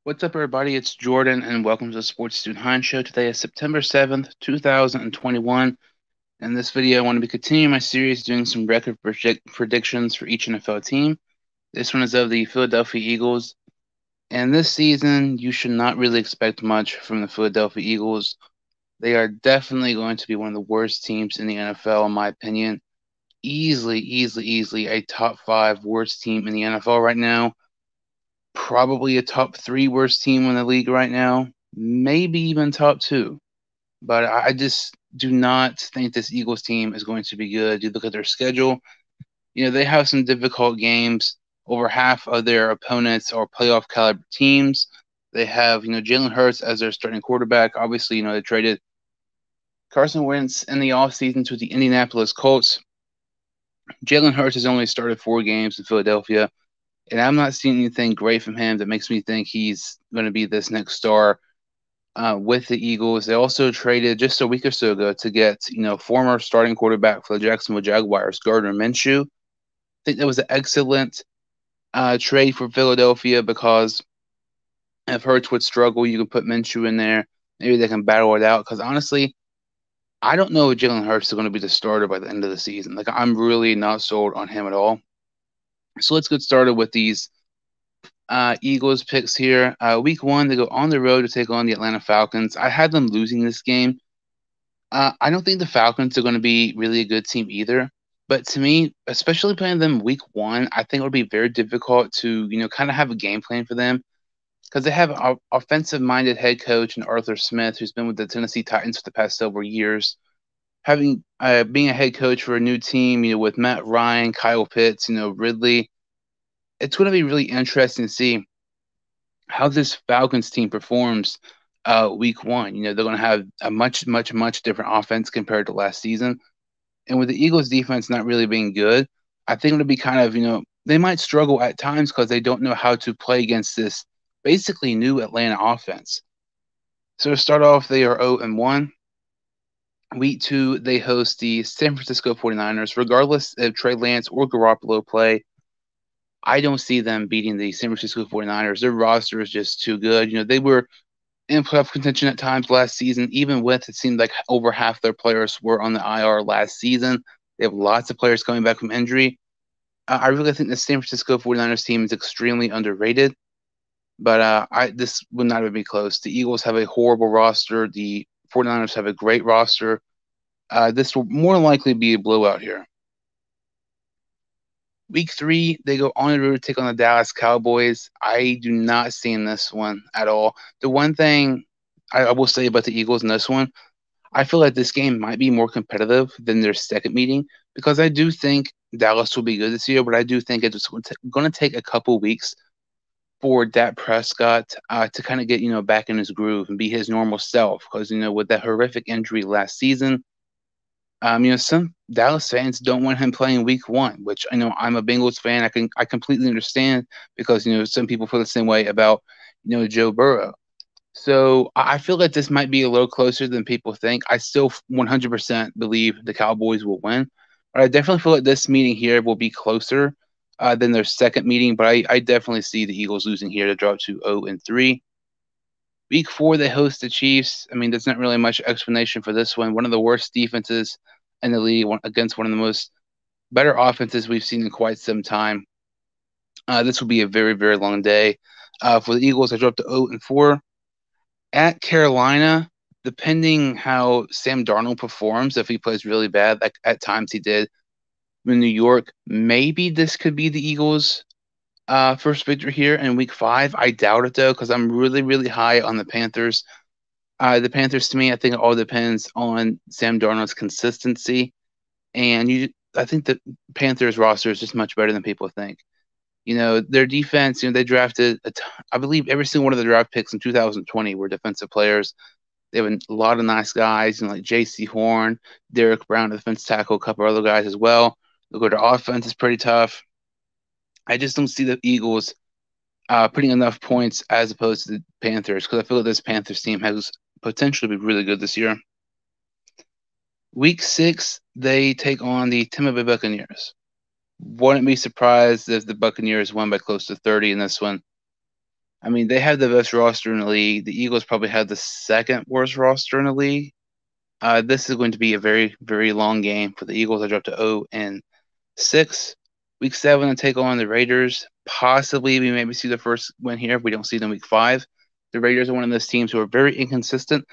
What's up, everybody? It's Jordan, and welcome to the Sports Student Hine Show. Today is September 7th, 2021. In this video, I want to be continuing my series doing some record predictions for each NFL team. This one is of the Philadelphia Eagles. And this season, you should not really expect much from the Philadelphia Eagles. They are definitely going to be one of the worst teams in the NFL, in my opinion. Easily a top five worst team in the NFL right now. Probably a top three worst team in the league right now, maybe even top two. But I just do not think this Eagles team is going to be good. You look at their schedule, they have some difficult games. Over half of their opponents are playoff caliber teams. They have, Jalen Hurts as their starting quarterback. Obviously, they traded Carson Wentz in the offseason to the Indianapolis Colts. Jalen Hurts has only started 4 games in Philadelphia, and I'm not seeing anything great from him that makes me think he's going to be this next star with the Eagles. They also traded just a week or so ago to get, former starting quarterback for the Jacksonville Jaguars, Gardner Minshew. I think that was an excellent trade for Philadelphia because if Hurts would struggle, you can put Minshew in there. Maybe they can battle it out. Because honestly, I don't know if Jalen Hurts is going to be the starter by the end of the season. Like, I'm really not sold on him at all. So let's get started with these Eagles picks here. Week 1, they go on the road to take on the Atlanta Falcons. I had them losing this game. I don't think the Falcons are going to be really a good team either. But to me, especially playing them week 1, I think it would be very difficult to, kind of have a game plan for them because they have an offensive minded head coach in Arthur Smith, who's been with the Tennessee Titans for the past several years. Having being a head coach for a new team, with Matt Ryan, Kyle Pitts, Ridley, it's going to be really interesting to see how this Falcons team performs week 1. They're going to have a much different offense compared to last season. And with the Eagles defense not really being good, I think it'll be kind of, they might struggle at times because they don't know how to play against this basically new Atlanta offense. So to start off, they are 0-1. Week 2, they host the San Francisco 49ers. Regardless if Trey Lance or Garoppolo play, I don't see them beating the San Francisco 49ers. Their roster is just too good. They were in playoff contention at times last season, even with it seemed like over half their players were on the IR last season. They have lots of players coming back from injury. I really think the San Francisco 49ers team is extremely underrated, but this would not even be close. The Eagles have a horrible roster. The 49ers have a great roster. This will more likely be a blowout here. Week 3, they go on the road to take on the Dallas Cowboys. I do not see in this one at all. The one thing I will say about the Eagles in this one, I feel like this game might be more competitive than their second meeting because I do think Dallas will be good this year, but I do think it's going to take a couple weeks for Dak Prescott to kind of get, back in his groove and be his normal self because, with that horrific injury last season, some Dallas fans don't want him playing week 1, which I know I'm a Bengals fan. I completely understand because, some people feel the same way about, Joe Burrow. So I feel like this might be a little closer than people think. I still 100% believe the Cowboys will win, but I definitely feel like this meeting here will be closer than their second meeting. But I definitely see the Eagles losing here to drop to 0-3. Week 4, they host the Chiefs. I mean, there's not really much explanation for this one. One of the worst defenses in the league against one of the most better offenses we've seen in quite some time. This will be a very long day for the Eagles. I dropped to 0-4 at Carolina. Depending how Sam Darnold performs, if he plays really bad, like at times he did in New York, maybe this could be the Eagles' first victory here in Week 5. I doubt it though, because I'm really high on the Panthers. The Panthers, to me, I think it all depends on Sam Darnold's consistency, and I think the Panthers roster is just much better than people think. Their defense, they drafted, I believe every single one of the draft picks in 2020 were defensive players. They have a lot of nice guys, like J.C. Horn, Derek Brown, defense tackle, a couple other guys as well. Look, their offense is pretty tough. I just don't see the Eagles putting enough points as opposed to the Panthers because I feel like this Panthers team has potential to be really good this year. Week 6, they take on the Tampa Bay Buccaneers. Wouldn't be surprised if the Buccaneers won by close to 30 in this one. I mean, they have the best roster in the league. The Eagles probably have the second worst roster in the league. This is going to be a very, very long game for the Eagles. I dropped to 0-6. Week 7 to take on the Raiders. Possibly we maybe see the first win here if we don't see them week 5. The Raiders are one of those teams who are very inconsistent.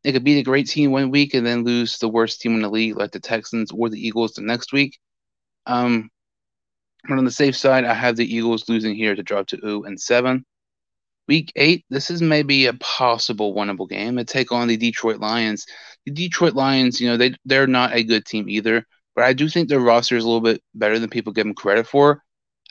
They could beat a great team one week and then lose the worst team in the league, like the Texans or the Eagles, the next week. But on the safe side, I have the Eagles losing here to drop to 0-7. Week 8, this is maybe a possible winnable game. They take on the Detroit Lions. The Detroit Lions, they're not a good team either, but I do think their roster is a little bit better than people give them credit for.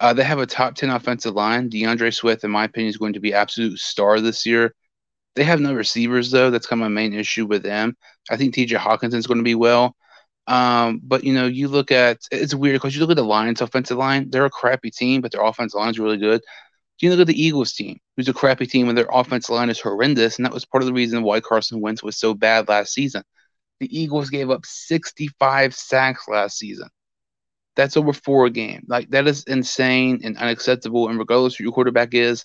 They have a top 10 offensive line. DeAndre Swift, in my opinion, is going to be absolute star this year. They have no receivers, though. That's kind of my main issue with them. I think TJ Hawkinson is going to be well. But, you look at – it's weird because you look at the Lions' offensive line. They're a crappy team, but their offensive line is really good. You look at the Eagles team, who's a crappy team, and their offensive line is horrendous, and that was part of the reason why Carson Wentz was so bad last season. The Eagles gave up 65 sacks last season. That's over 4 a game. Like, that is insane and unacceptable, and regardless of who your quarterback is,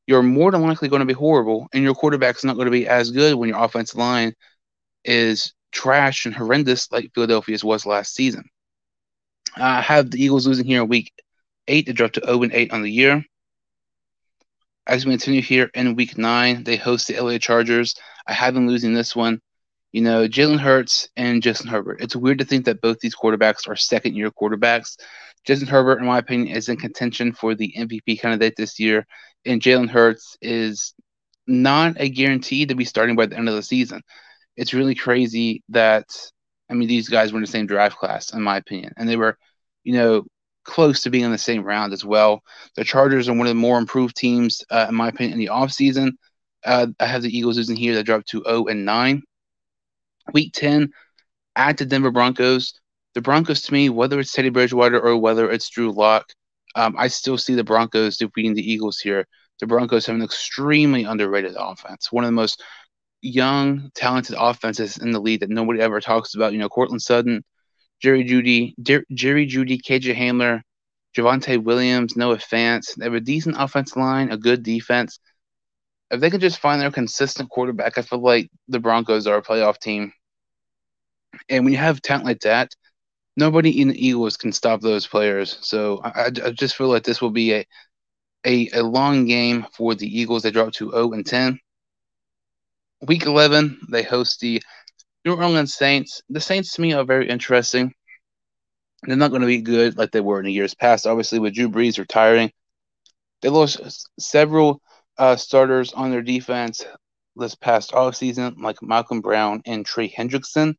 you're more than likely going to be horrible, and your quarterback's not going to be as good when your offensive line is trash and horrendous like Philadelphia's was last season. I have the Eagles losing here in week 8 to drop to 0-8 on the year. As we continue here in week 9, they host the LA Chargers. I have them losing this one. Jalen Hurts and Justin Herbert. It's weird to think that both these quarterbacks are second-year quarterbacks. Justin Herbert, in my opinion, is in contention for the MVP candidate this year, and Jalen Hurts is not a guarantee to be starting by the end of the season. It's really crazy that, these guys were in the same draft class, in my opinion, and they were, close to being in the same round as well. The Chargers are one of the more improved teams, in my opinion, in the offseason. I have the Eagles losing here. That dropped to 0-9. Week 10, at the Denver Broncos. The Broncos, to me, whether it's Teddy Bridgewater or whether it's Drew Lock, I still see the Broncos defeating the Eagles here. The Broncos have an extremely underrated offense. One of the most young, talented offenses in the league that nobody ever talks about. Cortland Sutton, Jerry Jeudy, KJ Hamler, Javonte Williams, Noah Fant. They have a decent offensive line, a good defense. If they can just find their consistent quarterback, I feel like the Broncos are a playoff team. And when you have talent like that, nobody in the Eagles can stop those players. So I just feel like this will be a long game for the Eagles. They drop to 0-10. Week 11, they host the New Orleans Saints. The Saints, to me, are very interesting. They're not going to be good like they were in the years past. Obviously, with Drew Brees retiring, they lost several starters on their defense this past offseason, like Malcolm Brown and Trey Hendrickson.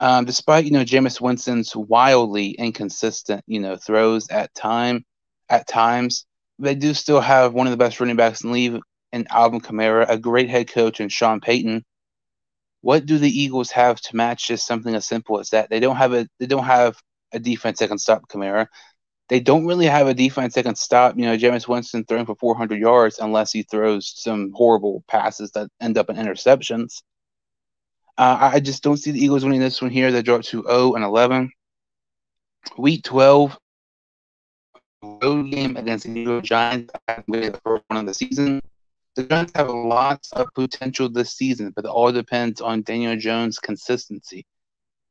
Despite, Jameis Winston's wildly inconsistent, throws at times, they do still have one of the best running backs in the league in Alvin Kamara, a great head coach in Sean Payton. What do the Eagles have to match just something as simple as that? They don't have a defense that can stop Kamara. They don't really have a defense that can stop, Jameis Winston throwing for 400 yards unless he throws some horrible passes that end up in interceptions. I just don't see the Eagles winning this one here. They drop to 0-11. Week 12, road game against the New York Giants. The first one of the season. The Giants have a lot of potential this season, but it all depends on Daniel Jones' consistency.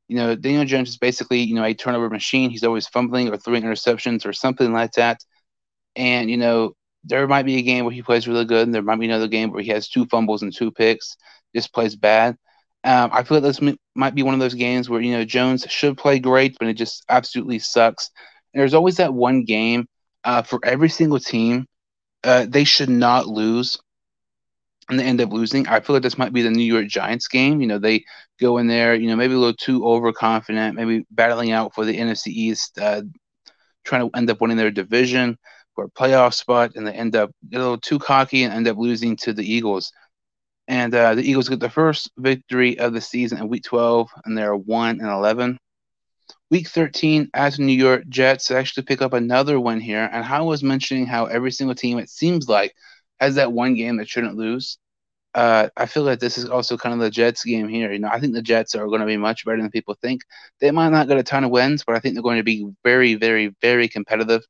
Daniel Jones is basically, a turnover machine. He's always fumbling or throwing interceptions or something like that. And, there might be a game where he plays really good, and there might be another game where he has 2 fumbles and 2 picks, just plays bad. I feel like this might be one of those games where, Jones should play great, but it just absolutely sucks. And there's always that one game for every single team they should not lose, and they end up losing. I feel like this might be the New York Giants game. They go in there, maybe a little too overconfident, maybe battling out for the NFC East, trying to end up winning their division for a playoff spot, and they end up a little too cocky and end up losing to the Eagles. And the Eagles get the first victory of the season in Week 12, and they're 1-11. Week 13, as the New York Jets actually pick up another win here. And I was mentioning how every single team, it seems like, has that one game that shouldn't lose. I feel like this is also kind of the Jets game here. I think the Jets are going to be much better than people think. They might not get a ton of wins, but I think they're going to be very, very, very competitive.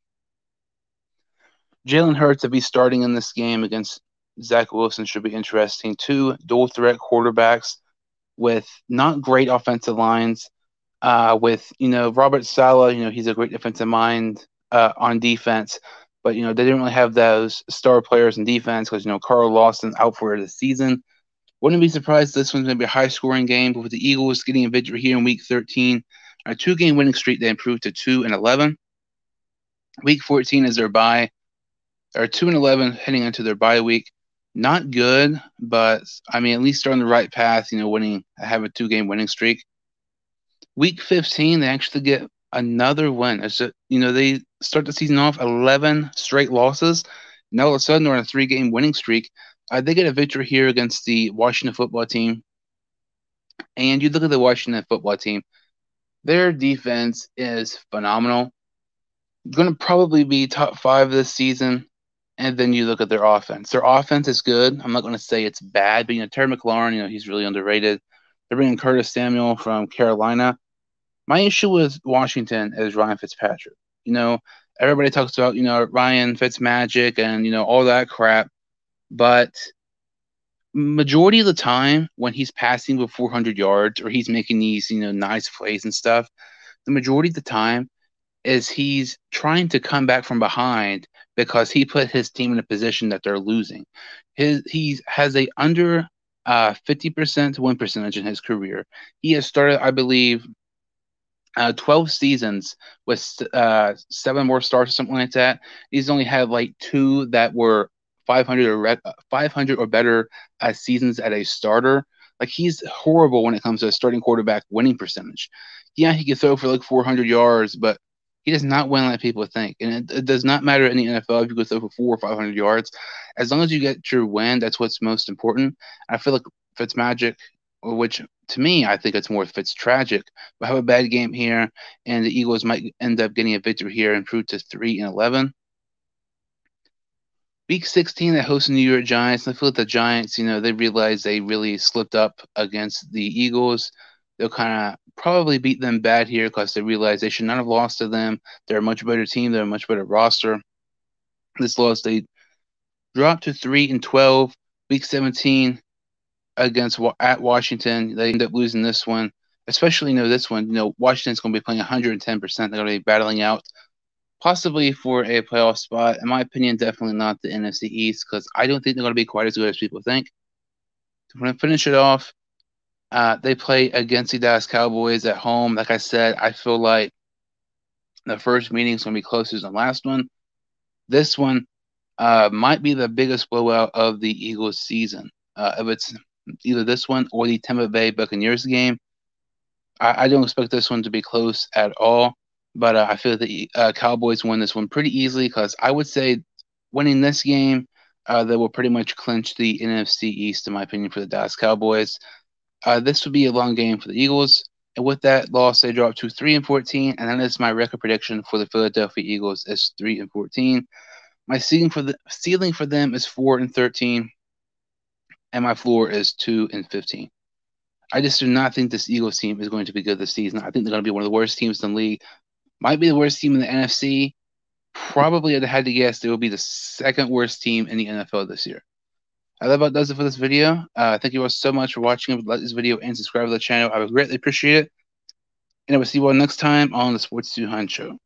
Jalen Hurts, if he's starting in this game against Zach Wilson, should be interesting. Two dual threat quarterbacks with not great offensive lines. With Robert Saleh, he's a great defensive mind on defense, but they didn't really have those star players in defense because Carl Lawson out for the season. Wouldn't be surprised if this one's going to be a high scoring game, but with the Eagles getting a victory here in Week 13, a 2-game winning streak they improved to 2-11. Week 14 is their bye, or 2-11 heading into their bye week. Not good, but I mean at least they're on the right path. Winning, have a 2-game winning streak. Week 15, they actually get another win. It's just, they start the season off 11 straight losses. Now all of a sudden they're on a 3-game winning streak. They get a victory here against the Washington football team. And you look at the Washington football team, their defense is phenomenal. Going to probably be top 5 this season. And then you look at their offense. Their offense is good. I'm not going to say it's bad, but Terry McLaurin, he's really underrated. They're bringing Curtis Samuel from Carolina. My issue with Washington is Ryan Fitzpatrick. Everybody talks about, Ryan Fitzmagic and, all that crap. But majority of the time when he's passing with 400 yards or he's making these, nice plays and stuff, the majority of the time is he's trying to come back from behind because he put his team in a position that they're losing. He has a under 50% win percentage in his career. He has started, I believe, 12 seasons with 7 more starts or something like that. He's only had like 2 that were 500 or better seasons at a starter. Like he's horrible when it comes to a starting quarterback winning percentage. Yeah, he can throw for like 400 yards, but he does not win like people think. And it does not matter in the NFL if you go throw for 400 or 500 yards. As long as you get your win, that's what's most important. I feel like Fitzmagic, which to me, I think it's more Fitztragic, will have a bad game here, and the Eagles might end up getting a victory here and improve to 3-11. Week 16, they host the New York Giants. I feel like the Giants, they realize they really slipped up against the Eagles. They'll kind of probably beat them bad here because they realize they should not have lost to them. They're a much better team. They're a much better roster. This loss, they dropped to 3-12. Week 17 at Washington, they end up losing this one. Especially, this one, Washington's going to be playing 110%. They're going to be battling out possibly for a playoff spot. In my opinion, definitely not the NFC East because I don't think they're going to be quite as good as people think. So when I finish it off, they play against the Dallas Cowboys at home. Like I said, I feel like the first meeting is going to be closer than the last one. This one might be the biggest blowout of the Eagles season. If it's either this one or the Tampa Bay Buccaneers game, I don't expect this one to be close at all. But I feel the Cowboys win this one pretty easily because I would say winning this game, they will pretty much clinch the NFC East, in my opinion, for the Dallas Cowboys. This would be a long game for the Eagles. And with that loss, they drop to 3-14, and that is my record prediction for the Philadelphia Eagles is 3-14. My ceiling for them is 4-13, and my floor is 2-15. I just do not think this Eagles team is going to be good this season. I think they're going to be one of the worst teams in the league. Might be the worst team in the NFC. Probably, if I had to guess, they will be the second worst team in the NFL this year. That about does it for this video. Thank you all so much for watching. Like this video and subscribe to the channel. I would greatly appreciate it. And I will see you all next time on the Sports 200 Show.